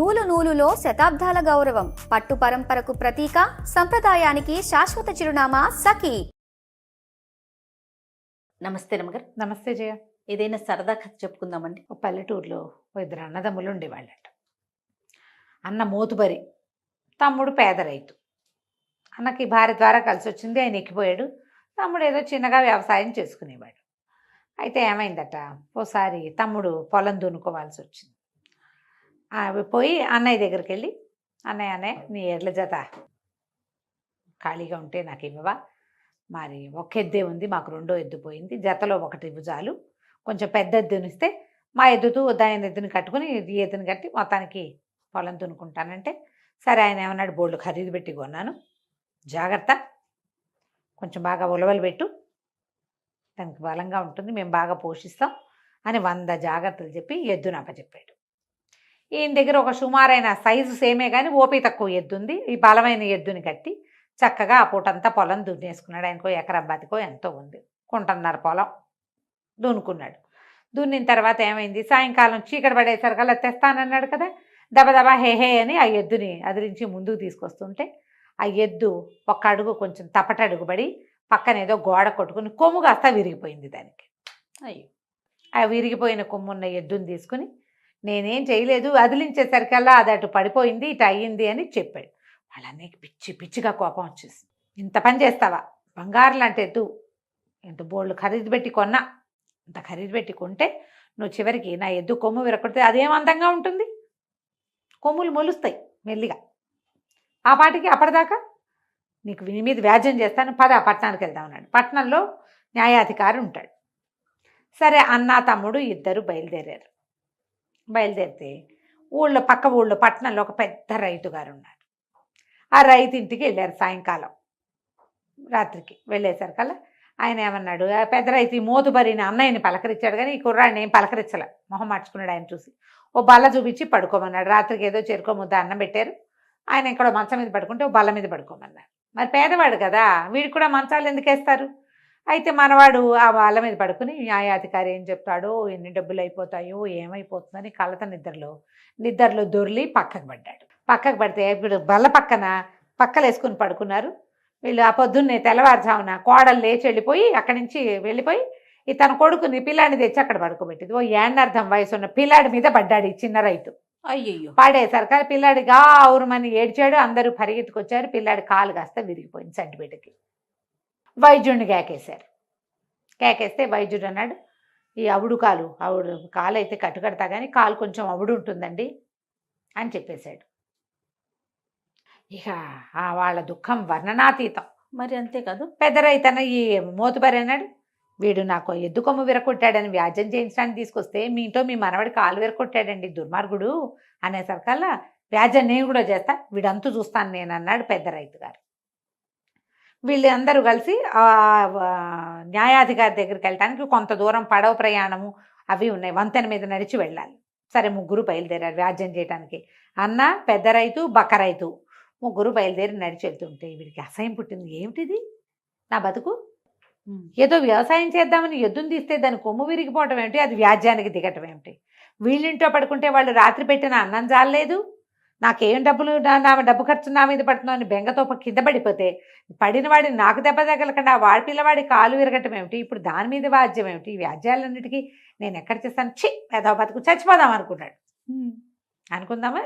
నూలు నూలులో శతాబ్దాల గౌరవం, పట్టు పరంపరకు ప్రతీక, సంప్రదాయానికి శాశ్వత చిరునామా సఖీ. నమస్తే రమగారు. నమస్తే జయ. ఏదైనా సరదా కథ చెప్పుకుందామండి. ఒక పల్లెటూరులో ఇద్దరు అన్నదమ్ములు ఉండేవాళ్ళట. అన్న మోతుబరి, తమ్ముడు పేద రైతు. అన్నకి భార్య ద్వారా కలిసి వచ్చింది, ఆయన ఎక్కిపోయాడు. తమ్ముడు ఏదో చిన్నగా వ్యవసాయం చేసుకునేవాడు. అయితే ఏమైందట, ఓసారి తమ్ముడు పొలం దున్నుకోవాల్సి వచ్చింది. పోయి అన్నయ్య దగ్గరికి వెళ్ళి, అన్నయ్య నీ ఎడ్ల జత ఖాళీగా ఉంటే నాకు ఇవ్వవా, మరి ఒక ఎద్దే ఉంది, మాకు రెండో ఎద్దు పోయింది, జతలో ఒకటి ఇవ్వు చాలు, కొంచెం పెద్ద ఎద్దునిస్తే మా ఎద్దుతూ దాని ఎద్దుని కట్టుకుని ఈ ఎద్దుని కట్టి మొత్తానికి పొలం దున్నుకుంటానంటే, సరే ఆయన ఏమన్నాడు, బోల్డ్ ఖరీదు పెట్టి కొన్నాను, జాగ్రత్త, కొంచెం బాగా ఉలవలు పెట్టు, దానికి బలంగా ఉంటుంది, మేము బాగా పోషిస్తాం అని 100 జాగ్రత్తలు చెప్పి ఎద్దును అప్పచెప్పాడు. ఈయన దగ్గర ఒక సుమారైన సైజు సేమే కానీ ఓపి తక్కువ ఎద్దు ఉంది. ఈ బలమైన ఎద్దుని కట్టి చక్కగా ఆ పూటంతా పొలం దున్నేసుకున్నాడు. ఆయనకో ఎకరం బతికో ఎంతో ఉంది, 1.5 పొలం దున్నుకున్నాడు. దున్నిన తర్వాత ఏమైంది, సాయంకాలం చీకటి పడేసరికల్లా తెస్తానన్నాడు కదా, దబదబా హే అని ఆ ఎద్దుని అదిరించి ముందుకు తీసుకొస్తుంటే ఆ ఎద్దు ఒక్క అడుగు కొంచెం తపటడుగు పడి పక్కన ఏదో గోడ కొట్టుకుని కొమ్ము కాస్త విరిగిపోయింది దానికి. అయ్యో, ఆ విరిగిపోయిన కొమ్మున్న ఎద్దుని తీసుకుని, నేనేం చేయలేదు, అదిలించేసరికల్లా అది అటు పడిపోయింది, ఇటు అయ్యింది అని చెప్పాడు. వాళ్ళన్నీ పిచ్చిగా కోపం వచ్చేసింది. ఇంత పని చేస్తావా, బంగారం లాంటి ఎద్దు, ఇంత బోళ్ళు ఖరీదు పెట్టి కొన్నా, ఇంత ఖరీదు పెట్టి కొంటే నువ్వు చివరికి నా ఎద్దు కొమ్ము విరగొడితే అదేం అందంగా ఉంటుంది, కొమ్ములు మొలుస్తాయి మెల్లిగా, ఆ పాటికి అప్పటిదాకా నీకు నీ మీద వ్యాజ్యం చేస్తాను, పట్టణానికి వెళ్దాం అన్నాడు. పట్టణంలో న్యాయాధికారి ఉంటాడు. సరే అన్న తమ్ముడు ఇద్దరు బయలుదేరితే పక్క ఊళ్ళో పట్టణంలో ఒక పెద్ద రైతు గారు ఉన్నారు. ఆ రైతు ఇంటికి వెళ్ళారు. సాయంకాలం రాత్రికి వెళ్ళేసరికల్లా ఆయన ఏమన్నాడు, ఆ పెద్ద రైతు ఈ మోతుబరిని అన్నయ్యని పలకరించాడు, కానీ ఈ కుర్రాడిని ఏం పలకరించలే, మొహం మార్చుకున్నాడు. ఆయన చూసి ఓ బల్ల చూపించి పడుకోమన్నాడు. రాత్రికి ఏదో చెరుకో ముద్ద అన్నం పెట్టారు. ఆయన ఇక్కడ మంచం మీద పడుకుంటే ఓ బల్ల మీద పడుకోమన్నారు. మరి పేదవాడు కదా, వీడికి కూడా మంచాలు ఎందుకు వేస్తారు. అయితే మనవాడు ఆ బల్ల మీద పడుకుని న్యాయాధికారి ఏం చెప్తాడో, ఎన్ని డబ్బులు అయిపోతాయో, ఏమైపోతుందని కలత నిద్రలో దొర్లి పక్కకు పడితే ఇప్పుడు బల్ల పక్కలు వేసుకుని పడుకున్నారు వీళ్ళు. ఆ పొద్దున్నే తెల్లవారుజామున కోడలు లేచి అక్కడి నుంచి వెళ్ళిపోయి ఈ తన కొడుకుని పిల్లాడిని తెచ్చి అక్కడ పడుకోబెట్టింది. ఓ ఏళ్ళర్థం వయసు ఉన్న పిల్లాడి మీద పడ్డాడు ఈ చిన్న రైతు. అయ్యో, పడేసరికి పిల్లాడిగా ఔరుమని ఏడ్చాడు. అందరూ పరిగెత్తుకొచ్చారు. పిల్లాడి కాలు కాస్త విరిగిపోయింది సంటిబిడ్డకి. వైద్యుడిని కేకేస్తే వైద్యుడు అన్నాడు, ఈ అవుడు కాలు అయితే కట్టుకడతా కానీ కాలు కొంచెం అవుడు ఉంటుందండి అని చెప్పేశాడు. ఇక వాళ్ళ దుఃఖం వర్ణనాతీతం. మరి అంతే కాదు, పెద్ద రైతన్న ఈ మోతుబరి అన్నాడు, వీడు నాకు ఎద్దు కొమ్ము విరగొట్టాడని వ్యాజ్యం చేయించడానికి తీసుకొస్తే మీ ఇంట్లో మీ మనవడి కాలు విరగొట్టాడండి దుర్మార్గుడు అనేసరికల్లా వ్యాజ్యం నేను కూడా చేస్తా, వీడంతూ చూస్తాను నేను అన్నాడు పెద్ద రైతు గారు. వీళ్ళందరూ కలిసి న్యాయాధికారి దగ్గరికి వెళ్ళడానికి కొంత దూరం పడవ ప్రయాణము అవి ఉన్నాయి, వంతెన మీద నడిచి వెళ్ళాలి. సరే ముగ్గురు బయలుదేరారు వ్యాజ్యం చేయడానికి. అన్న, పెద్ద రైతు, బక్క రైతు ముగ్గురు బయలుదేరి నడిచి వెళ్తుంటే వీడికి అసహ్యం పుట్టింది. ఏమిటిది నా బతుకు, ఏదో వ్యవసాయం చేద్దామని ఎద్దును తీస్తే దాని కొమ్ము విరిగిపోవటం ఏమిటి, అది వ్యాజ్యానికి దిగటం ఏమిటి, వీళ్ళింట్లో పడుకుంటే వాళ్ళు రాత్రి పెట్టిన అన్నం జాలలేదు, నాకేం డబ్బు ఖర్చు నా మీద పడుతున్నా అని బెంగతో కింద పడిపోతే పడిన వాడిని నాకు దెబ్బ తగలకుండా వాడి పిల్లవాడి కాలు విరగటం ఏమిటి, ఇప్పుడు దాని మీద వ్యాజ్యం ఏమిటి, ఈ వ్యాజ్యాలన్నిటికీ నేను ఎక్కడ చేస్తాను, ఏదో బతుకు చచ్చిపోదాం అనుకున్నాడు.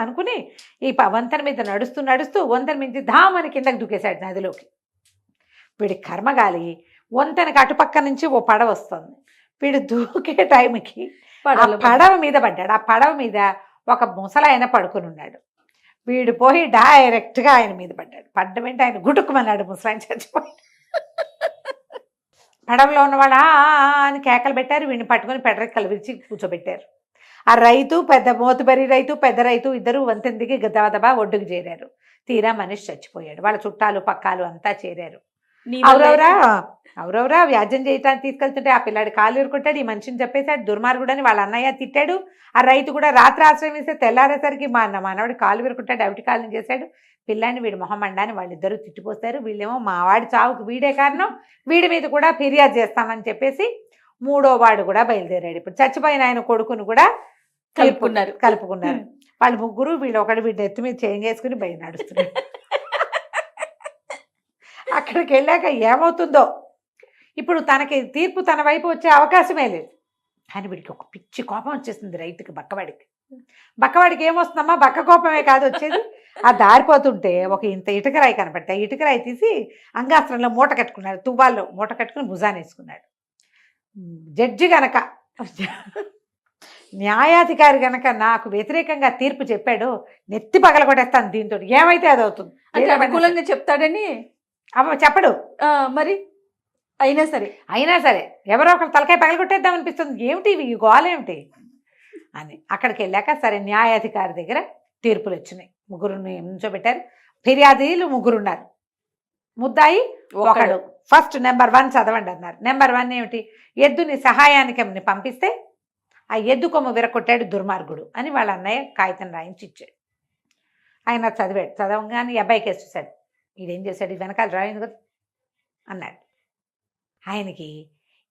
అనుకుని ఈ వంతెన మీద నడుస్తూ వంతెన మించి ధామని కిందకి దూకేశాడు నదిలోకి. వీడి కర్మగాలి వంతెనకి అటుపక్క నుంచి ఓ పడవ వస్తుంది. వీడు దూకే టైంకి పడవ మీద పడ్డాడు. ఆ పడవ మీద ఒక ముసలాయన పడుకుని ఉన్నాడు. వీడు పోయి డైరెక్ట్గా ఆయన మీద పడ్డం ఏంటి, ఆయన గుటుక్కుమన్నాడు. ముసలాయన చచ్చిపోయి పడవలో ఉన్నవాడు అని కేకలు పెట్టారు. వీడిని పట్టుకొని పెడరెక్కలు విరిచి కూర్చోబెట్టారు. ఆ మోతుబరి రైతు, పెద్ద రైతు ఇద్దరు వంతెన దిగి గదవదబా ఒడ్డుకు చేరారు. తీరా మనిషి చచ్చిపోయాడు. వాళ్ళ చుట్టాలు పక్కాలు అంతా చేరారు. అవురవరా వ్యాజ్యం చేయటానికి తీసుకెళ్తుంటే ఆ పిల్లాడి కాలు ఎరుకుంటాడు, ఈ మనిషిని చెప్పేశాడు దుర్మార్గుడని వాళ్ళ అన్నయ్య తిట్టాడు. ఆ రైతు కూడా రాత్రి ఆశ్రయం ఇస్తే తెల్లారేసరికి మా మనవాడి కాలు విరుకుంటాడు, అవిటి కాలని చేశాడు. పిల్లాడిని వీడి మొహం మండాని వాళ్ళిద్దరూ తిట్టిపోస్తారు. వీళ్ళేమో మా వాడి చావుకు వీడే కారణం, వీడి మీద కూడా ఫిర్యాదు చేస్తామని చెప్పేసి 3వ వాడు కూడా బయలుదేరాడు. ఇప్పుడు చచ్చిపోయిన ఆయన కొడుకును కూడా కలుపుకున్నారు. కలుపుకున్నారు. వాళ్ళు ముగ్గురు వీడు ఒకడు వీడి ఎత్తి మీద చేంజ్ చేసుకుని బయట నడుస్తున్నాడు. అక్కడికి వెళ్ళాక ఏమవుతుందో, ఇప్పుడు తనకి తీర్పు తన వైపు వచ్చే అవకాశమే లేదు. కానీ వీడికి ఒక పిచ్చి కోపం వచ్చేసింది రైతుకి, బక్కవాడికి ఏమొస్తుందమ్మా, బక్క కోపమే కాదు వచ్చేది. ఆ దారిపోతుంటే ఒక ఇంత ఇటుకరాయి కనపడితే ఆ ఇటుకరాయి తీసి అంగాస్త్రంలో మూట కట్టుకున్నాడు, తువ్వాల్లో మూట కట్టుకుని భుజాన్ని వేసుకున్నాడు. జడ్జి గనక, న్యాయాధికారి గనక నాకు వ్యతిరేకంగా తీర్పు చెప్పాడు, నెత్తి పగలగొట్టేస్తాను దీంతో, ఏమైతే అది అవుతుంది. అంటే అనుకూలంగా చెప్తాడని చెప్పడు. మరి అయినా సరే ఎవరో ఒకరు తలకాయ పగలగొట్టేద్దాం అనిపిస్తుంది. ఏమిటి ఇవి, గోలేమిటి అని అక్కడికి వెళ్ళాక సరే న్యాయాధికారి దగ్గర తీర్పులు వచ్చినాయి. ముగ్గురుని నుంచోబెట్టారు. ఫిర్యాదీలు ముగ్గురున్నారు, ముద్దాయి ఒకడు. ఫస్ట్ నెంబర్ 1 చదవండి అన్నారు. నెంబర్ 1 ఏమిటి, ఎద్దుని సహాయానికి పంపిస్తే ఆ ఎద్దు కొమ్ము విరగొట్టాడు దుర్మార్గుడు అని వాళ్ళ అన్నయ్య కాగితం రాయించి ఇచ్చాడు. ఆయన చదివాడు. చదవగానే ఈ అబ్బాయి కేసు చూశాడు. ఈడేం చేశాడు, ఈ వెనకాల రాయింది కదా అన్నాడు. ఆయనకి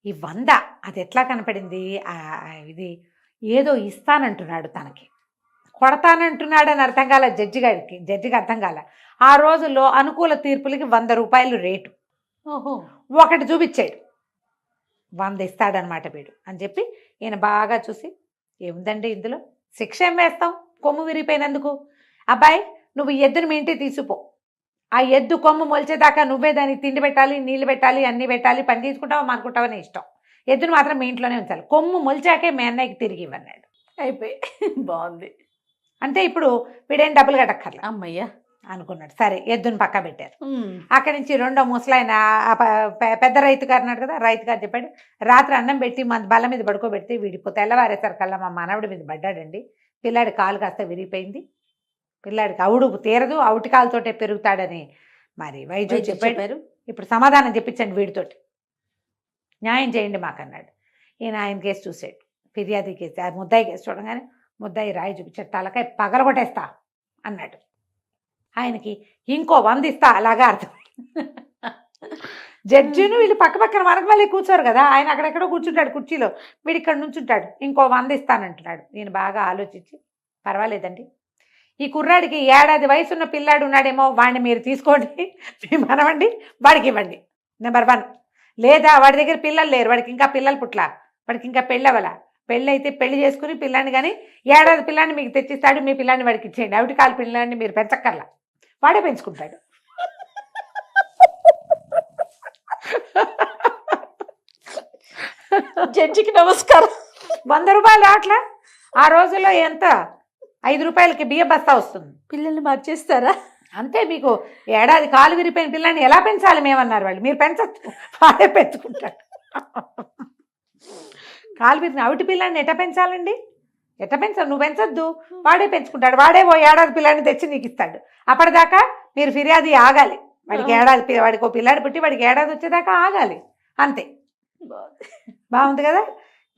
ఈ 100 అది ఎట్లా కనపడింది, ఇది ఏదో ఇస్తానంటున్నాడు, తనకి కొడతానంటున్నాడు అని అర్థం కాల జడ్జికి అర్థం కాల. ఆ రోజుల్లో అనుకూల తీర్పులకి 100 రూపాయలు రేటు. ఓహో, ఒకటి చూపించాడు, 100 ఇస్తాడనమాట వీడు అని చెప్పి ఈయన బాగా చూసి, ఏముందండి ఇందులో, శిక్ష ఏం వేస్తాం, కొమ్ము విరిగిపోయినందుకు. అబ్బాయి నువ్వు ఎద్దుని మీ ఇంటికి తీసుకుపో, ఆ ఎద్దు కొమ్ము మొలిచేదాకా నువ్వే దానికి తిండి పెట్టాలి, నీళ్ళు పెట్టాలి, అన్నీ పెట్టాలి, పని తీసుకుంటావా మానుకుంటావా నీ ఇష్టం, ఎద్దును మాత్రం మీ ఇంట్లోనే ఉంచాలి, కొమ్ము మొలిచాకే మీ అన్నయ్యకి తిరిగి ఇవ్వన్నాడు. అయిపోయి బాగుంది. అంటే ఇప్పుడు వీడేం డబ్బులు కట్టక్కర్లా అమ్మయ్య అనుకున్నాడు. సరే ఎద్దుని పక్క పెట్టారు. అక్కడి నుంచి రెండో ముసలాయన పెద్ద రైతు గారు అన్నాడు కదా, రైతు గారు చెప్పాడు, రాత్రి అన్నం పెట్టి మన బల్ల మీద పడుకోబెడితే వీడిపో తెల్లవారేసరికల్లా మా మనవడి మీద పడ్డాడండి, పిల్లాడి కాలు కాస్త విరిగిపోయింది, పిల్లాడికి అవుడు తీరదు, అవుటి కాలుతోటే పెరుగుతాడని మరి వైద్యుడు చెప్పారు. ఇప్పుడు సమాధానం చెప్పించండి వీడితోటి, న్యాయం చేయండి మాకన్నాడు. ఈయన ఆయన కేసు చూసాడు, ఫిర్యాదు కేసు, ఆ ముద్దాయి కేసు చూడగానే ముద్దాయి రాయి చూపించాడు, తలకాయ పగలగొట్టేస్తా అన్నాడు. ఆయనకి ఇంకో 100 ఇస్తా అలాగా అర్థం. జడ్జిను వీళ్ళు పక్క పక్కన మనకు మళ్ళీ కూర్చోరు కదా, ఆయన అక్కడెక్కడో కూర్చుంటాడు కుర్చీలో, వీడు ఇక్కడ నుంచుంటాడు, ఇంకో 100 ఇస్తానంటున్నాడు. నేను బాగా ఆలోచించి, పర్వాలేదండి, ఈ కుర్రాడికి 1 ఏడాది వయసున్న పిల్లాడు ఉన్నాడేమో, వాడిని మీరు తీసుకోండి, మీ మనవండి వాడికి ఇవ్వండి నెంబర్ 1. లేదా వాడి దగ్గర పిల్లలు లేరు, వాడికి ఇంకా పిల్లలు పుట్ల, వాడికి ఇంకా పెళ్ళవల, పెళ్ళి అయితే పెళ్లి చేసుకుని పిల్లాన్ని కానీ 1 ఏడాది పిల్లాన్ని మీకు తెచ్చిస్తాడు, మీ పిల్లాన్ని వాడికి ఇచ్చేయండి, అవిటి కాలు పిల్లాన్ని మీరు పెంచక్కర్లా, వాడే పెంచుకుంటాడు. జడ్జికి నమస్కారం. 100 రూపాయలు అట్లా ఆ రోజుల్లో ఎంత, 5 రూపాయలకి బియ్య బస్తా వస్తుంది. పిల్లల్ని మార్చేస్తారా? అంతే, మీకు 1 ఏడాది కాలు విరిపోయిన పిల్లాన్ని ఎలా పెంచాలి మేమన్నారు వాళ్ళు, మీరు పెంచచ్చు, వాడే పెంచుకుంటాడు. కాలు విరిగిన అవిటి పిల్లాన్ని ఎట్ట పెంచాలండి, ఎట్ట పెంచాలి, నువ్వు పెంచొద్దు, వాడే పెంచుకుంటాడు, వాడే 1 ఏడాది పిల్లాన్ని తెచ్చి నీకు ఇస్తాడు. అప్పటిదాకా మీరు ఫిర్యాదు ఆగాలి, వాడికి వాడికి ఓ పిల్లాడి పుట్టి వాడికి 1 ఏడాది వచ్చేదాకా ఆగాలి, అంతే. బాగుంది కదా.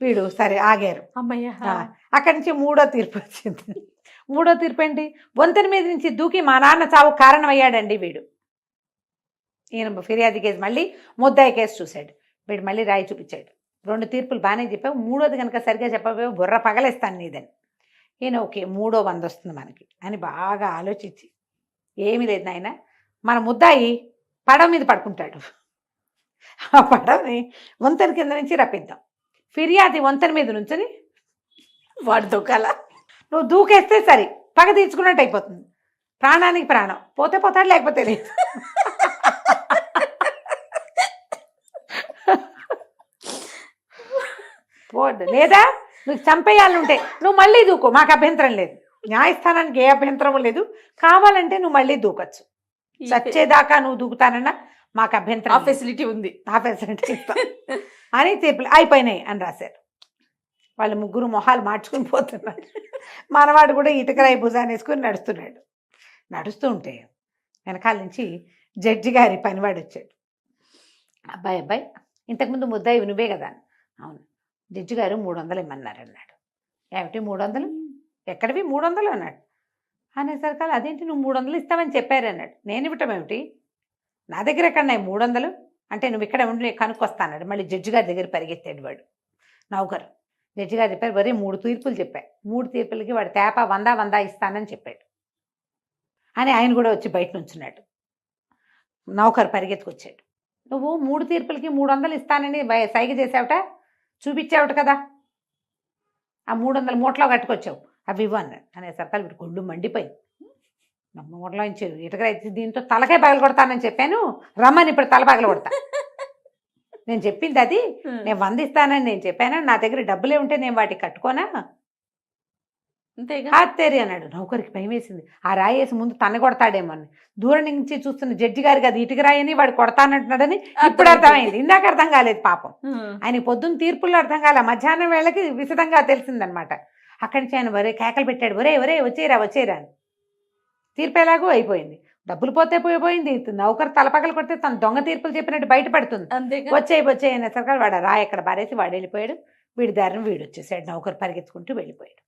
వీడు సరే ఆగారు. అమ్మయ్య. అక్కడి నుంచి 3వ తీర్పు వచ్చింది. 3వ తీర్పు ఏంటి, వంతెన మీద నుంచి దూకి మా నాన్న చావు కారణమయ్యాడండి వీడు. ఈయన ఫిర్యాదు కేసు మళ్ళీ ముద్దాయి కేసు చూశాడు, వీడు మళ్ళీ రాయి చూపించాడు. 2 తీర్పులు బాగానే చెప్పావు, 3వది కనుక సరిగ్గా చెప్పకపోయావు బుర్ర పగలేస్తాను నీదని. ఈయన ఓకే 3వ 100 వస్తుంది మనకి అని బాగా ఆలోచించి, ఏమీ లేదు నాయన, మన ముద్దాయి పడవ మీద పడుకుంటాడు, ఆ పడవని వంతెన కింద నుంచి రప్పిద్దాం, ఫిర్యాది వంతెన మీద నుంచని వాడు దూకాల, నువ్వు దూకేస్తే సరి, పగ తీర్చుకున్నట్టు అయిపోతుంది, ప్రాణానికి ప్రాణం, పోతే పోతాడు లేకపోతే లేదు. పోదు, లేదా నువ్వు చంపేయాలంటే నువ్వు మళ్ళీ దూకో, మాకు అభ్యంతరం లేదు, న్యాయస్థానానికి ఏ అభ్యంతరం లేదు, కావాలంటే నువ్వు మళ్ళీ దూకొచ్చు, చచ్చేదాకా నువ్వు దూకుతానన్నా మాకు అభ్యంతరం, ఆ ఫెసిలిటీ ఉంది, ఆ ఫెసిలిటీ అని తీర్పులు అయిపోయినాయి అని రాశారు. వాళ్ళు ముగ్గురు మొహాలు మార్చుకుని పోతున్నారు. మనవాడు కూడా ఇటుకరాయి భుజాన్ని వేసుకుని నడుస్తున్నాడు. నడుస్తూ ఉంటే వెనకాల నుంచి జడ్జి గారి పనివాడు వచ్చాడు. అబ్బాయి ఇంతకుముందు ముద్దాయి నువ్వే కదా, అవును, జడ్జి గారు 300 ఇమ్మన్నారు అన్నాడు. ఏమిటి 300, ఎక్కడివి 300 అన్నాడు. అనేసరికి అదేంటి నువ్వు 300 ఇస్తామని చెప్పారు అన్నాడు. నేను ఇవ్వటం ఏమిటి, నా దగ్గర ఎక్కడున్నాయి 300, అంటే నువ్వు ఇక్కడ ఉండి కనుక్కొస్తా అన్నాడు. మళ్ళీ జడ్జి గారి దగ్గర పరిగెత్తాడు వాడు నౌకరు. జడ్జి గారు చెప్పారు వరే 3 తీర్పులు చెప్పాడు. 3 తీర్పులకి వాడు తేప 100 ఇస్తానని చెప్పాడు అని ఆయన కూడా వచ్చి బయట నుంచున్నాడు. నౌకరు పరిగెత్తుకొచ్చాడు. నువ్వు 3 తీర్పులకి 300 ఇస్తానని సైగ చేసావుట, చూపించావుట కదా, ఆ 300 మూటలో కట్టుకొచ్చావు, అవి ఇవ్వు అన్నాడు. అనేసరికి వీడు కొళ్ళు మండిపోయింది. మూటలో నుంచి ఇటుక దీంతో తలకే పగలు కొడతానని చెప్పాను, రమ్మని ఇప్పుడు తల పగలు కొడతా. నేను చెప్పింది అది, నేను 100 ఇస్తానని నేను చెప్పాను, నా దగ్గర డబ్బులే ఉంటే నేను వాటికి కట్టుకోనా అంతేగా. అత్తేరి అన్నాడు. నౌకరికి భయం వేసింది. ఆ రాయి వేసి ముందు తన్ను కొడతాడేమో అని. దూరం నుంచి చూస్తున్న జడ్జి గారికి అది ఇటుక రాయని వాడు కొడతానంటున్నాడని ఇప్పుడు అర్థమైంది. ఇందాక అర్థం కాలేదు పాపం. ఆయన పొద్దున్న తీర్పుల్లో అర్థం కాలే, మధ్యాహ్నం వేళకి విశదంగా తెలిసిందనమాట. అక్కడి నుంచి ఆయన ఒరే కేకలు పెట్టాడు, ఒరే ఒరే వచ్చేరా వచ్చేరా అని. తీర్పు ఎలాగో అయిపోయింది, డబ్బులు పోతే పోయిపోయింది. నౌకరు తలపగలు కొడితే తను దొంగ తీర్పులు చెప్పినట్టు బయటపడుతుంది. వచ్చేయి అనే సరికారు వాడు రాయి ఎక్కడ బారేసి వాడు వెళ్ళిపోయాడు. వీడి దారిని వీడు వచ్చేసాడు. నౌకరు పరిగెత్తుకుంటూ వెళ్ళిపోయాడు.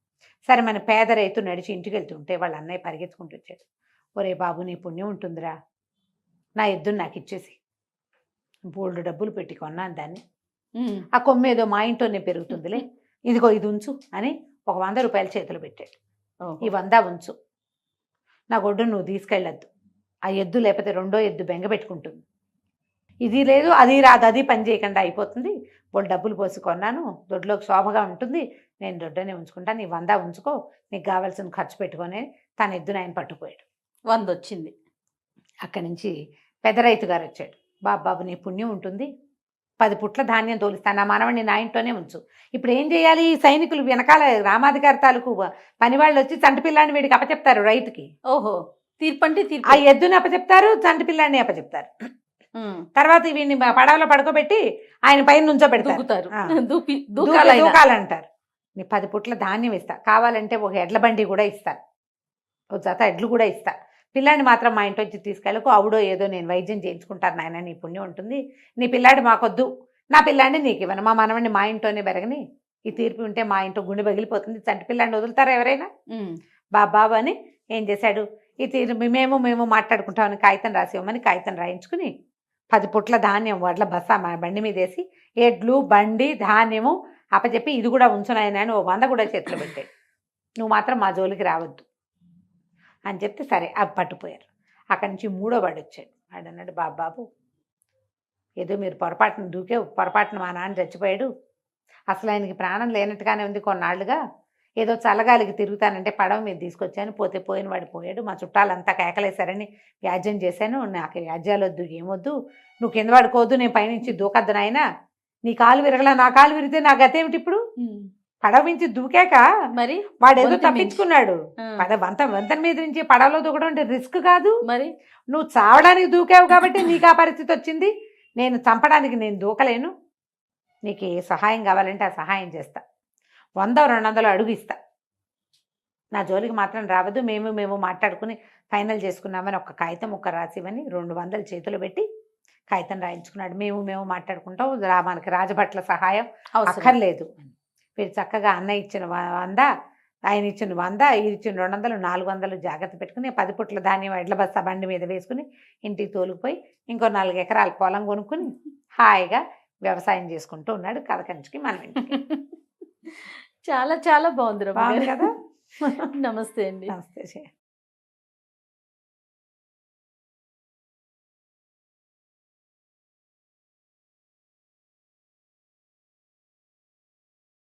సరే మన పేద రైతు నడిచి ఇంటికి వెళ్తుంటే వాళ్ళ అన్నయ్య పరిగెత్తుకుంటూ వచ్చాడు. ఒరే బాబు నీ పుణ్యం ఉంటుందిరా, నా ఎద్దును నాకు ఇచ్చేసి, బోల్డ్ డబ్బులు పెట్టి కొన్నాను దాన్ని, ఆ కొమ్మ ఏదో మా ఇంట్లోనే పెరుగుతుందిలే, ఇదిగో ఇది ఉంచు అని ఒక 100 రూపాయలు చేతులు పెట్టాడు. ఈ 100 ఉంచు, నా గొడ్డు నువ్వు తీసుకెళ్ళొద్దు, ఆ ఎద్దు లేకపోతే రెండో ఎద్దు బెంగ పెట్టుకుంటుంది, ఇది లేదు అది రాదు, అది పని చేయకుండా అయిపోతుంది, వాళ్ళు డబ్బులు పోసి కొన్నాను, దొడ్లోకి శోభగా ఉంటుంది, నేను దొడ్డనే ఉంచుకుంటాను, నీ 100 ఉంచుకో, నీకు కావాల్సిన ఖర్చు పెట్టుకొని తన ఎద్దును ఆయన పట్టుకుపోయాడు. 100 వచ్చింది. అక్కడి నుంచి పెద్ద రైతు గారు వచ్చాడు. బాబు నీ పుణ్యం ఉంటుంది, 10 పుట్ల ధాన్యం తోలిస్తాను, నా మనవడిని నా ఇంట్లోనే ఉంచు. ఇప్పుడు ఏం చేయాలి, సైనికులు వెనకాల రామాధికారి తాలూకు పనివాళ్ళు వచ్చి చంటి పిల్లాన్ని వీడికి అప్పచెప్తారు రైతుకి. ఓహో, తీర్పు అంటే తీర్పు. ఆ ఎద్దుని అప్పచెప్తారు, చంటి పిల్లాన్ని అప్పచెప్తారు. తర్వాత వీడిని పడవలో పడుకోబెట్టి ఆయన పైన నుంచోబెడతారు, దూకాలంటారు. నీ 10 పుట్ల ధాన్యం ఇస్తా, కావాలంటే ఒక ఎడ్ల బండి కూడా ఇస్తా, ఒక జత ఎడ్లు కూడా ఇస్తా, పిల్లాడిని మాత్రం మా ఇంటి వచ్చి తీసుకెళ్ళకు, ఆవిడో ఏదో నేను వైద్యం చేయించుకుంటాను నాయన, నీ పుణ్యం ఉంటుంది, నీ పిల్లాడి మాకొద్దు, నా పిల్లాడిని నీకు ఇవ్వను, మా మనవడిని మా ఇంట్లోనే బెరగని, ఈ తీర్పు ఉంటే మా ఇంట్లో గుండె పగిలిపోతుంది, చంటి పిల్లాడిని వదులుతారా ఎవరైనా, బాబు అని ఏం చేశాడు, ఈ తీర్పు మేము మాట్లాడుకుంటామని కాగితం రాసివ్వమని కాగితం రాయించుకుని 10 పుట్ల ధాన్యం వడ్ల బస్సా మా బండి మీద వేసి ఎడ్లు బండి ధాన్యము అప్పచెప్పి ఇది కూడా ఉంచునాయన అని 100 కూడా చేతిలో పెట్టాడు. నువ్వు మాత్రం మా జోలికి రావద్దు అని చెప్తే సరే అవి పట్టుపోయారు. అక్కడి నుంచి 3వ వాడు వచ్చాడు. వాడు అన్నాడు, బాబు ఏదో మీరు పొరపాటున మా నాన్న చచ్చిపోయాడు, అసలు ఆయనకి ప్రాణం లేనట్టుగానే ఉంది కొన్నాళ్ళుగా, ఏదో చల్లగాలికి తిరుగుతానంటే పడవ మీద తీసుకొచ్చాను, పోతే పోయిన వాడు పోయాడు, మా చుట్టాలంతా కేకలేశారని వ్యాజ్యం చేశాను, నాకు వ్యాజ్యాలు వద్దు ఏమొద్దు, నువ్వు కింద పడుకోవద్దు, నేను పైనుంచి దూకద్దు నాయన, నీ కాలు విరగలా నా కాలు విరిగితే నా గతేమిటి, ఇప్పుడు పడవ నుంచి దూకాక మరి వాడేదో తప్పించుకున్నాడు, వంతెన మీద నుంచి పడవలో దూకడం అంటే రిస్క్ కాదు, మరి నువ్వు చావడానికి దూకావు కాబట్టి నీకు ఆ పరిస్థితి వచ్చింది, నేను చంపడానికి నేను దూకలేను, నీకు ఏ సహాయం కావాలంటే ఆ సహాయం చేస్తా, 100-200 అడుగు ఇస్తా, నా జోలికి మాత్రం రావద్దు, మేము మాట్లాడుకుని ఫైనల్ చేసుకున్నామని ఒక కాగితం రాసివని 200 చేతులు పెట్టి కాగితం రాయించుకున్నాడు. మేము మాట్లాడుకుంటాం, మనకి రాజభట్ల సహాయం అక్కర్లేదు. వీరు చక్కగా అన్న ఇచ్చిన 100, ఆయన ఇచ్చిన 100, ఇది ఇచ్చిన 200, 400 జాగ్రత్త పెట్టుకుని 10 పుట్ల ధాన్యం ఎడ్ల బస్తా బండి మీద వేసుకుని ఇంటికి తోలుకుపోయి ఇంకో 4 ఎకరాల పొలం కొనుక్కుని హాయిగా వ్యవసాయం చేసుకుంటూ ఉన్నాడు. కథ కంచికి మనం ఇంటికి. చాలా చాలా బాగుంది కదా. నమస్తే అండి. నమస్తే.